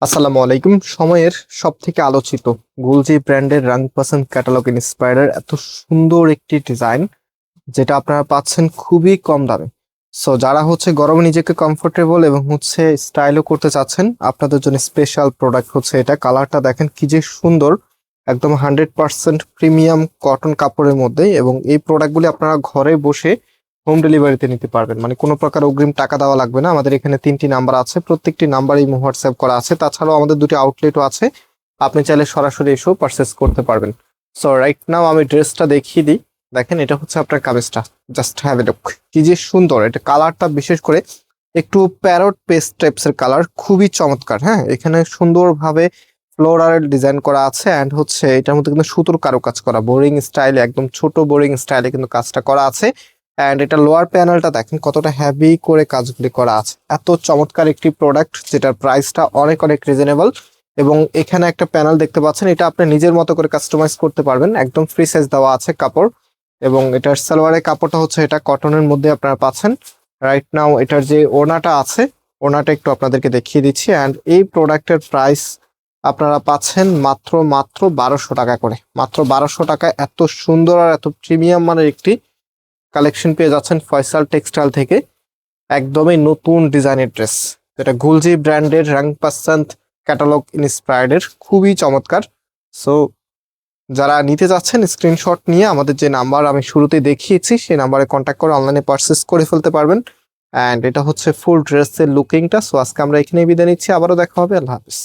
আসসালামু আলাইকুম। সময়ের সব থেকে আলোচিত গুলজি ব্র্যান্ডের রং পাসন্দ ক্যাটালগ ইন্সপায়ার্ডের এত সুন্দর একটি ডিজাইন, যেটা আপনারা পাচ্ছেন খুবই কম দামে। সো যারা গরমে নিজেকে কমফোর্টেবল এবং স্টাইলও করতে চাচ্ছেন, আপনাদের জন্য স্পেশাল প্রোডাক্ট এটা। কালারটা দেখেন কি যে সুন্দর, একদম 100% প্রিমিয়াম কটন কাপড়ের মধ্যে। এবং এই প্রোডাক্টগুলি আপনারা ঘরে বসে হোম ডেলিভারিতে নিতে পারবেন, মানে কোনো প্রকার অগ্রিম টাকা দেওয়া লাগবে না। আমাদের এখানে 3টি নাম্বার আছে, প্রত্যেকটি নাম্বারেই হোয়াটসঅ্যাপ করা আছে। তাছাড়াও আমাদের 2টি আউটলেটও আছে, আপনি চাইলে সরাসরি এসেও পারচেস করতে পারবেন। সো রাইট নাও আমি ড্রেসটা দেখিয়ে দিই। দেখেন এটা আপনার কামিজটা, জাস্ট হ্যাভ এ লুক, কি যে সুন্দর। এটা কালারটা বিশেষ করে একটু প্যারট পেস্ট টাইপস এর কালার, খুবই চমৎকার। হ্যাঁ, এখানে সুন্দরভাবে ফ্লোরাল ডিজাইন করা আছে অ্যান্ড এটার মধ্যে কিন্তু সুতোর কারুকাজ করা, বোরিং স্টাইলে, একদম ছোট বোরিং স্টাইলে কিন্তু কাজটা করা আছে। অ্যান্ড এটা লোয়ার প্যানেলটা দেখেন কতটা হেভি করে কাজগুলি করা আছে। এত চমৎকার একটি প্রোডাক্ট, যেটার প্রাইসটা অনেক অনেক রিজনেবল। এবং এখানে একটা প্যানেল দেখতে পাচ্ছেন, এটা আপনি নিজের মতো করে কাস্টমাইজ করতে পারবেন, একদম ফ্রি সাইজ দেওয়া আছে কাপড়। এবং এটার সালোয়ারের কাপড়টা এটা কটনের মধ্যে আপনারা পাচ্ছেন। রাইট নাও এটার যে ওড়নাটা আছে, ওড়নাটা একটু আপনাদেরকে দেখিয়ে দিচ্ছি। অ্যান্ড এই প্রোডাক্টের প্রাইস আপনারা পাচ্ছেন মাত্র মাত্র 1200 টাকা করে। মাত্র 1200 টাকায় এত সুন্দর আর এত প্রিমিয়াম মানের একটি কালেকশন পেয়ে যাচ্ছেন ফয়সাল টেক্সটাইল থেকে। একদমই নতুন ডিজাইনের ড্রেস, যেটা গুলজি ব্র্যান্ডের রং পাসন্দ ক্যাটালগ ইন্সপায়ার্ডের, খুবই চমৎকার। সো যারা নিতে যাচ্ছেন, স্ক্রিনশট নিয়ে আমাদের যে নাম্বার আমি শুরুতে দেখিয়েছি সেই নাম্বারে কন্ট্যাক্ট করে অনলাইনে পারচেস করে ফেলতে পারবেন। অ্যান্ড এটা ফুল ড্রেসের লুকিংটা। সো আজকে আমরা এখানেই বিদায় নিচ্ছি, আবারও দেখা হবে। আল্লাহ হাফিজ।